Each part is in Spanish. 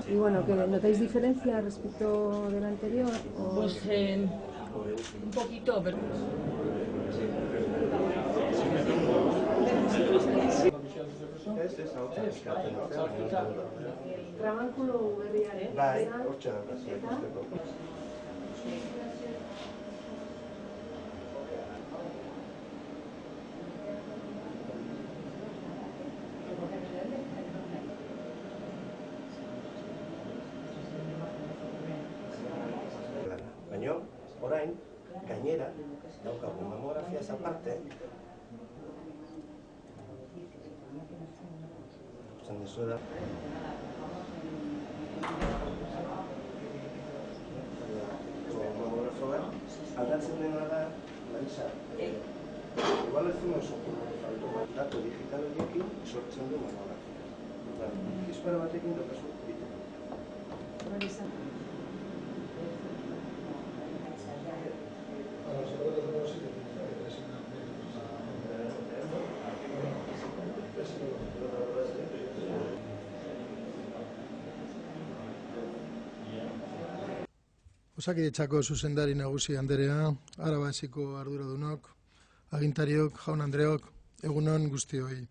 Y bueno, ¿que notáis diferencia respecto del anterior? ¿O? Pues un poquito, pero... Trabankulu berriaren. Bai, hortxe da, ikusteko. Baina, orain, gainera, daukagu mamografiaz aparte, esan dizuela, mamografoa, aldatzen dena da, Marisa, igual ez duen dato digital horiekin sortzen du mamografia. Izpara batekin daukazu biteko. Marisa. Osakidetzako zuzendari nagusi Anderea, Araba Esiko arduradunok, agintariok, jaun Andreok, egunon guztioi.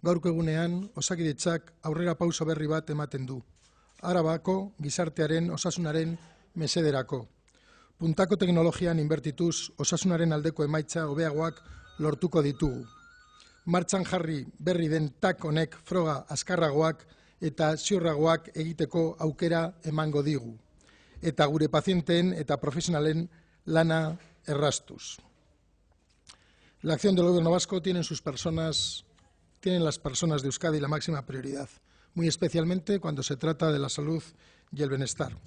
Gaurko egunean, Osakidetzak aurrera pauso berri bat ematen du. Arabako gizartearen osasunaren mesederako. Puntako teknologian inbertituz osasunaren aldeko emaitza hobeagoak lortuko ditugu. Martxan jarri berri den tak honek froga azkarragoak eta ziurragoak egiteko aukera emango digu. Eta gure pazienteen eta profesionalen lana errastuz. La acción del Gobierno vasco tienen las personas de Euskadi la máxima prioridad, muy especialmente cuando se trata de la salud y el bienestar.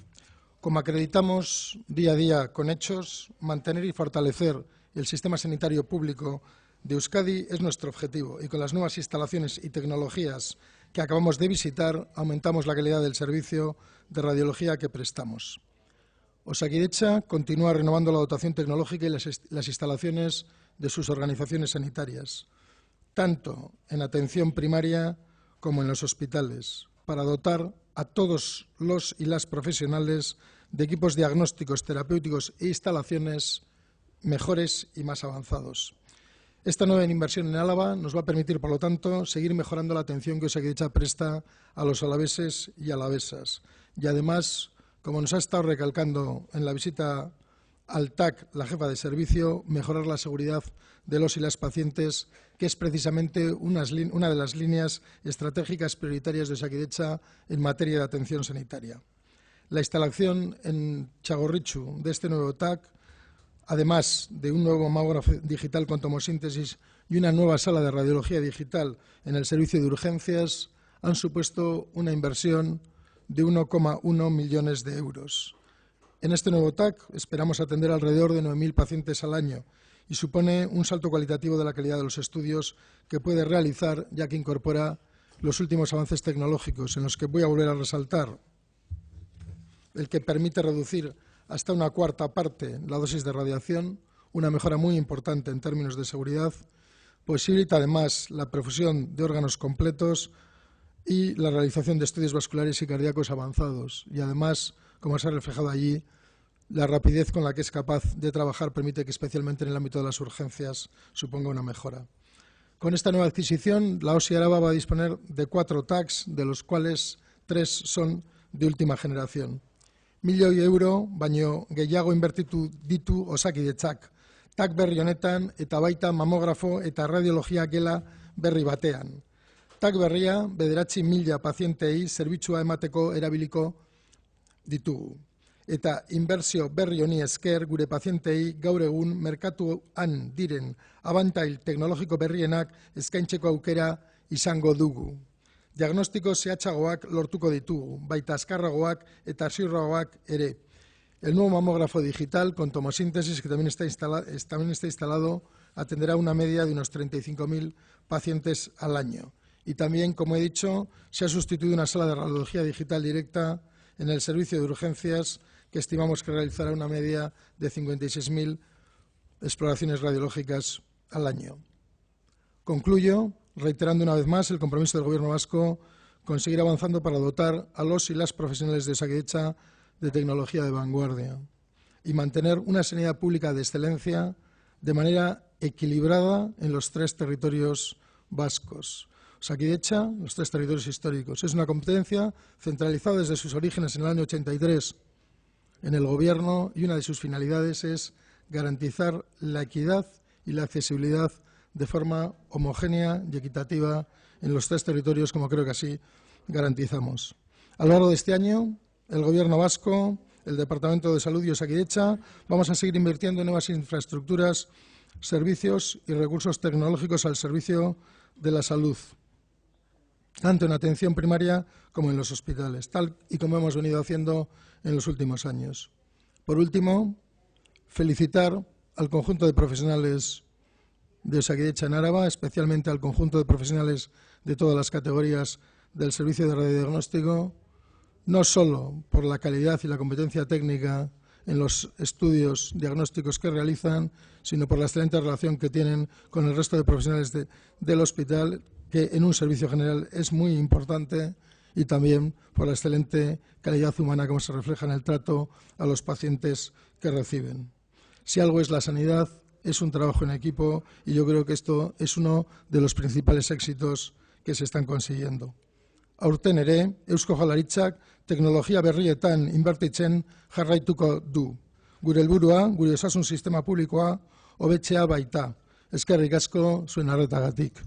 Como acreditamos día a día con hechos, mantener y fortalecer el sistema sanitario público de Euskadi es nuestro objetivo y con las nuevas instalaciones y tecnologías que acabamos de visitar aumentamos la calidad del servicio de radiología que prestamos. Osakidetza continúa renovando la dotación tecnológica y las instalaciones de sus organizaciones sanitarias, tanto en atención primaria como en los hospitales, para dotar a todos los y las profesionales de equipos diagnósticos, terapéuticos e instalaciones mejores y más avanzados. Esta nueva inversión en Álava nos va a permitir, por lo tanto, seguir mejorando la atención que Osakidetza presta a los alaveses y alavesas. Y además, como nos ha estado recalcando en la visita al TAC la jefa de servicio, mejorar la seguridad de los y las pacientes, que es precisamente una de las líneas estratégicas prioritarias de Osakidetza en materia de atención sanitaria. La instalación en Txagorritxu de este nuevo TAC, además de un nuevo mamógrafo digital con tomosíntesis y una nueva sala de radiología digital en el servicio de urgencias, han supuesto una inversión de 1,1 millones de euros. En este nuevo TAC esperamos atender alrededor de 9.000 pacientes al año y supone un salto cualitativo de la calidad de los estudios que puede realizar, ya que incorpora los últimos avances tecnológicos, en los que voy a volver a resaltar el que permite reducir hasta una cuarta parte la dosis de radiación, una mejora muy importante en términos de seguridad, posibilita además la perfusión de órganos completos y la realización de estudios vasculares y cardíacos avanzados. Y además, como se ha reflejado allí, la rapidez con la que es capaz de trabajar permite que, especialmente en el ámbito de las urgencias, suponga una mejora. Con esta nueva adquisición, la OSI Araba va a disponer de 4 TACs, de los cuales 3 son de última generación. €1.000.000 baino gehiago inbertitu ditu Osakidetzak, TAC berri honetan eta baita mamografo eta radiologia gela berri batean. TAC berria 9.000 pazientei zerbitzua emateko erabiliko ditugu. Eta inbertsio berri honi esker gure pazientei gaur egun merkatuan diren abantail teknologiko berrienak eskaintzeko aukera izango dugu. Diagnostiko zehatzagoak lortuko ditugu, baita azkarragoak eta ziurragoak ere. El nuevo mamógrafo digital con tomosíntesis, que también está instalado, atenderá una media de unos 35.000 pacientes al año. Y también, como he dicho, se ha sustituido una sala de radiología digital directa en el servicio de urgencias, que estimamos que realizará una media de 56.000 exploraciones radiológicas al año. Concluyo reiterando una vez más el compromiso del Gobierno vasco con seguir avanzando para dotar a los y las profesionales de Osakidetza de tecnología de vanguardia y mantener una sanidad pública de excelencia de manera equilibrada en los 3 territorios vascos. Osakidetza, los 3 territorios históricos, es una competencia centralizada desde sus orígenes en el año 83 en el Gobierno y una de sus finalidades es garantizar la equidad y la accesibilidad de forma homogénea y equitativa en los 3 territorios, como creo que así garantizamos. A lo largo de este año, el Gobierno vasco, el Departamento de Salud y Osakidetza vamos a seguir invirtiendo en nuevas infraestructuras, servicios y recursos tecnológicos al servicio de la salud, tanto en atención primaria como en los hospitales, tal y como hemos venido haciendo en los últimos años. Por último, felicitar al conjunto de profesionales de Osakidetza en Álava, especialmente al conjunto de profesionales de todas las categorías del servicio de radiodiagnóstico, no solo por la calidad y la competencia técnica en los estudios diagnósticos que realizan, sino por la excelente relación que tienen con el resto de profesionales del hospital, que en un servicio general es muy importante, y también por la excelente calidad humana como se refleja en el trato a los pacientes que reciben. Si algo es la sanidad, es un trabajo en equipo y yo creo que esto es uno de los principales éxitos que se están consiguiendo. Aurten ere, Eusko Jaurlaritzak teknologia berrietan inbertitzen jarraituko du. Gure helburua, gure osasun sistema publikoa hobetzea baita. Eskerrik asko zuen arretagatik.